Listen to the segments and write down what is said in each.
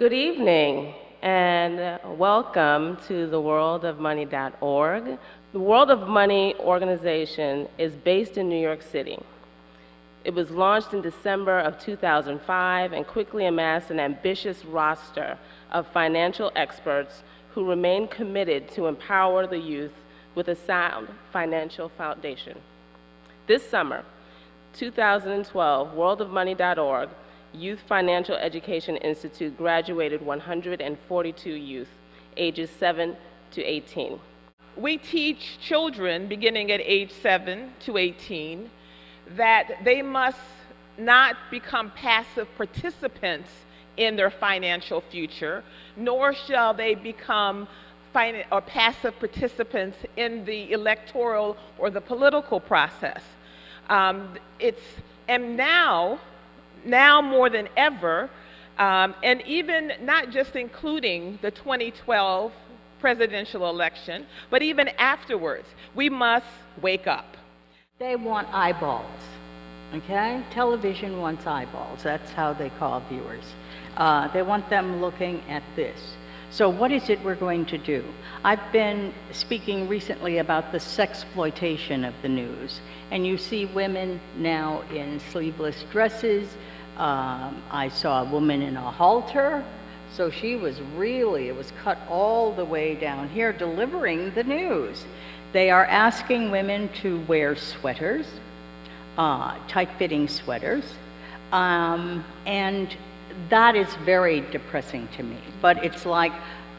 Good evening and welcome to the worldofmoney.org. The World of Money organization is based in New York City. It was launched in December of 2005 and quickly amassed an ambitious roster of financial experts who remain committed to empower the youth with a sound financial foundation. This summer, 2012, worldofmoney.org Youth Financial Education Institute graduated 142 youth, ages 7 to 18. We teach children beginning at age 7 to 18 that they must not become passive participants in their financial future, nor shall they become passive participants in the electoral or the political process. And now more than ever, and even not just including the 2012 presidential election, but even afterwards, we must wake up. They want eyeballs, okay? Television wants eyeballs. That's how they call viewers. They want them looking at this. So what is it we're going to do? I've been speaking recently about the sexploitation of the news, and you see women now in sleeveless dresses. I saw a woman in a halter, so she was really, it was cut all the way down here, delivering the news. They are asking women to wear sweaters, tight-fitting sweaters, and that is very depressing to me. But it's like,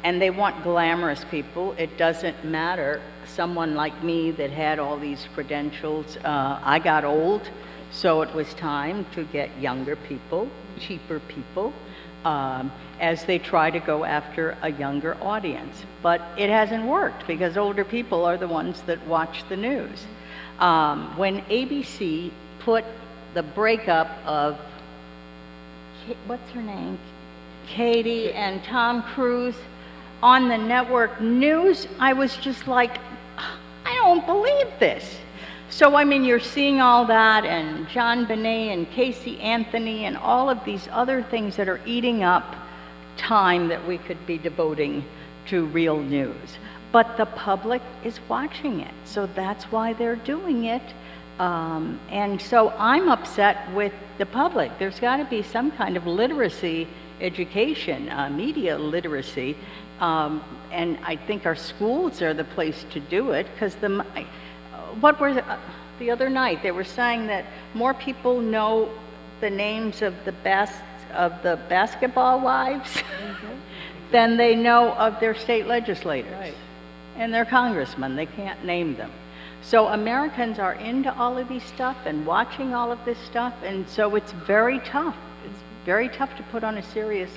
and they want glamorous people. It doesn't matter. Someone like me that had all these credentials, I got old, so it was time to get younger people, cheaper people, as they try to go after a younger audience. But it hasn't worked because older people are the ones that watch the news. When ABC put the breakup of what's her name? Katie and Tom Cruise on the network news, I was just like, I don't believe this. So, I mean, you're seeing all that, and John Bonet and Casey Anthony and all of these other things that are eating up time that we could be devoting to real news. But the public is watching it, so that's why they're doing it. And so I'm upset with the public. There's got to be some kind of literacy education, media literacy, and I think our schools are the place to do it, because the other night they were saying that more people know the names of the basketball wives than they know of their state legislators and their congressmen. They can't name them. So Americans are into all of these stuff and watching all of this stuff, and so it's very tough. It's very tough to put on a serious.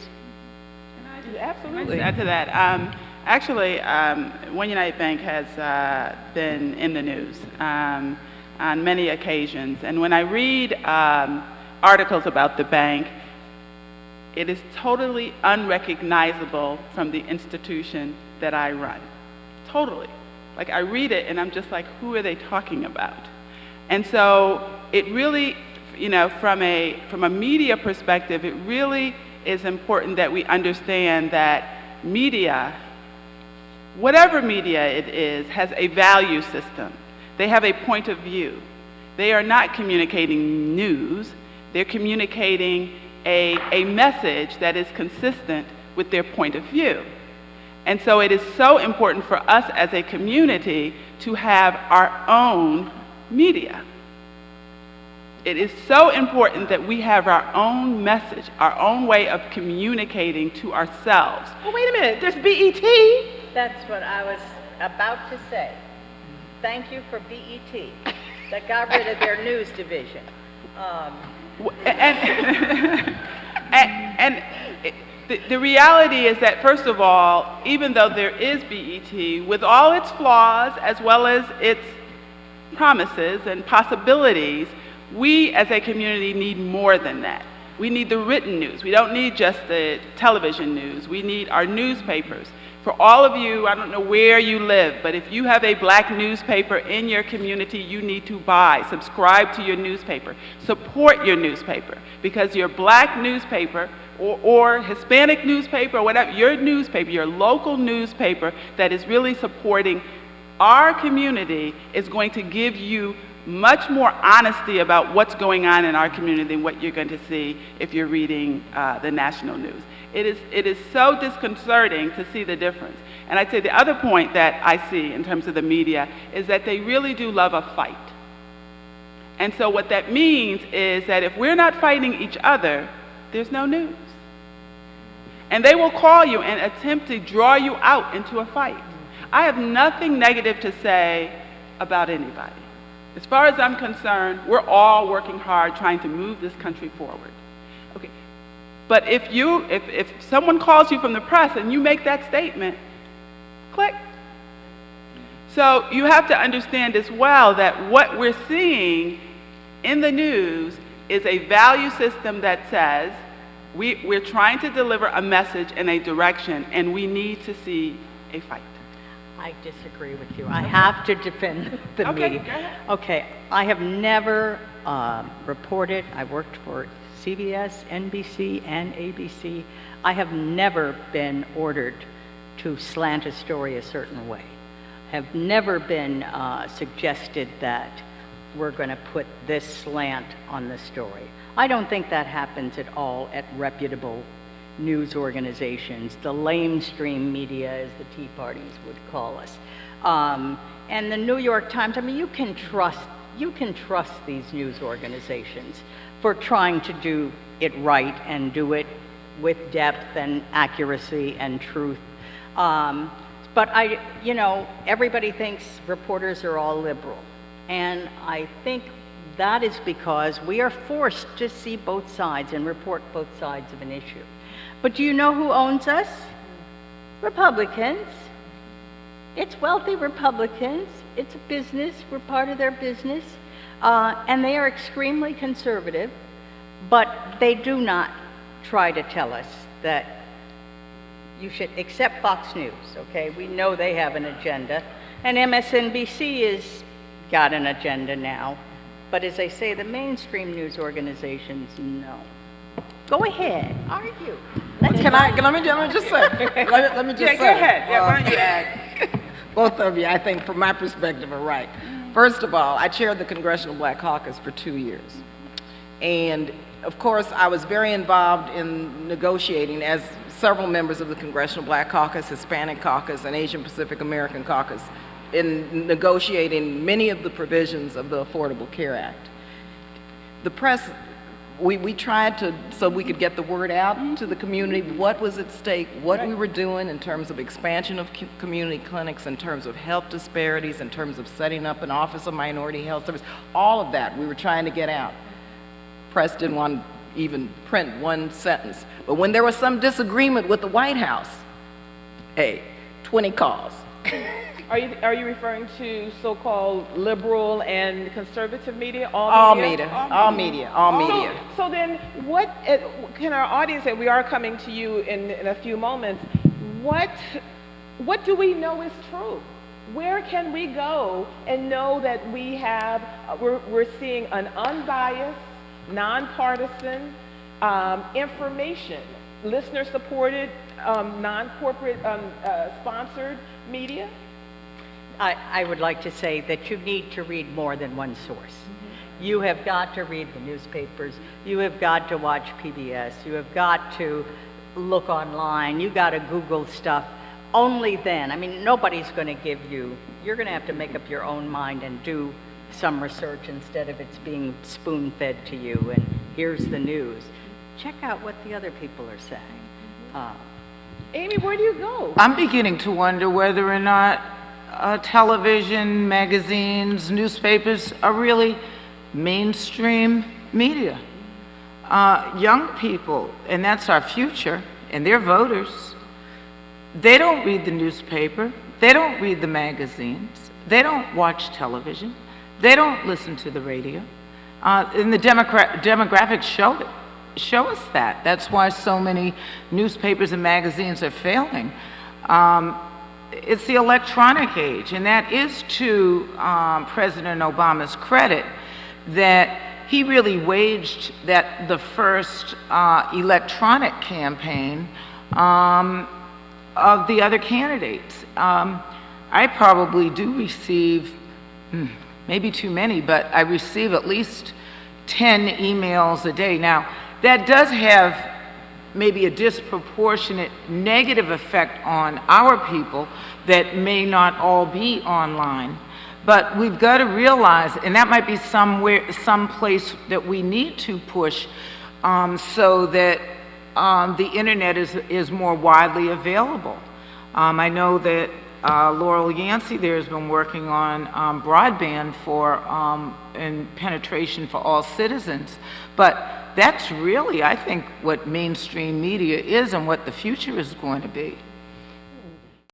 Absolutely. Add to that. Actually, One United Bank has been in the news on many occasions, and when I read articles about the bank, it is totally unrecognizable from the institution that I run. Totally. Like, I read it and I'm just like, who are they talking about? And so it really, you know, from a media perspective, it really is important that we understand that media, whatever media it is, has a value system. They have a point of view. They are not communicating news. They're communicating a message that is consistent with their point of view. And so it is so important for us as a community to have our own media. It is so important that we have our own message, our own way of communicating to ourselves. Well, wait a minute, there's BET. That's what I was about to say. Thank you for BET that got rid of their news division. The reality is that, first of all, even though there is BET, with all its flaws as well as its promises and possibilities, we as a community need more than that. We need the written news. We don't need just the television news. We need our newspapers. For all of you, I don't know where you live, but if you have a black newspaper in your community, you need to buy, subscribe to your newspaper, support your newspaper, because your black newspaper or Hispanic newspaper, or whatever, your newspaper, your local newspaper that is really supporting our community is going to give you much more honesty about what's going on in our community than what you're going to see if you're reading the national news. It is so disconcerting to see the difference. And I'd say the other point that I see in terms of the media is that they really do love a fight. And so what that means is that if we're not fighting each other, there's no news. And they will call you and attempt to draw you out into a fight. I have nothing negative to say about anybody. As far as I'm concerned, we're all working hard trying to move this country forward. Okay. But if someone calls you from the press and you make that statement, click. So you have to understand as well that what we're seeing in the news is a value system that says we're trying to deliver a message in a direction, and we need to see a fight. I disagree with you. I have to defend the Okay, media. go ahead. Okay, I have never reported. I worked for CBS, NBC, and ABC. I have never been ordered to slant a story a certain way. Have never been suggested that we're going to put this slant on the story. I don't think that happens at all at reputable news organizations, the lamestream media, as the Tea Parties would call us. And the New York Times, I mean, you can trust these news organizations for trying to do it right and do it with depth and accuracy and truth. But everybody thinks reporters are all liberal. And I think that is because we are forced to see both sides and report both sides of an issue. But do you know who owns us? Republicans. It's wealthy Republicans. It's a business. We're part of their business. And they are extremely conservative, but they do not try to tell us that you should accept Fox News, okay? We know they have an agenda. And MSNBC has got an agenda now. But as I say, the mainstream news organizations, no. Go ahead, argue. Let me just say. Let me just say. Go ahead. Yeah, why don't you add? Both of you, I think, from my perspective, are right. First of all, I chaired the Congressional Black Caucus for 2 years. And, of course, I was very involved in negotiating, as several members of the Congressional Black Caucus, Hispanic Caucus, and Asian Pacific American Caucus, in negotiating many of the provisions of the Affordable Care Act. The press, we tried to, so we could get the word out to the community, what was at stake, what we were doing in terms of expansion of community clinics, in terms of health disparities, in terms of setting up an Office of Minority Health Service, all of that we were trying to get out. Press didn't want to even print one sentence. But when there was some disagreement with the White House, hey, 20 calls. Are you referring to so-called liberal and conservative media? All media. So then, what can our audience say? We are coming to you in a few moments. What do we know is true? Where can we go and know that we have we're seeing an unbiased, nonpartisan information, listener-supported, non-corporate sponsored media? I would like to say that you need to read more than one source. Mm-hmm. You have got to read the newspapers. You have got to watch PBS. You have got to look online. You got to Google stuff. Only then, I mean, nobody's going to give you, you're going to have to make up your own mind and do some research instead of it's being spoon-fed to you and here's the news. Check out what the other people are saying. Amy, where do you go? I'm beginning to wonder whether or not television, magazines, newspapers are really mainstream media. Young people, and that's our future, and they're voters, they don't read the newspaper, they don't read the magazines, they don't watch television, they don't listen to the radio, and the demographics show us that. That's why so many newspapers and magazines are failing. It's the electronic age, and that is to President Obama's credit that he really waged the first electronic campaign of the other candidates. I probably do receive, maybe too many, but I receive at least 10 emails a day. Now, that does have maybe a disproportionate negative effect on our people that may not all be online. But we've got to realize, and that might be some place that we need to push so that the internet is more widely available. I know that Laurel Yancey there has been working on broadband and penetration for all citizens, but that's really, I think, what mainstream media is and what the future is going to be.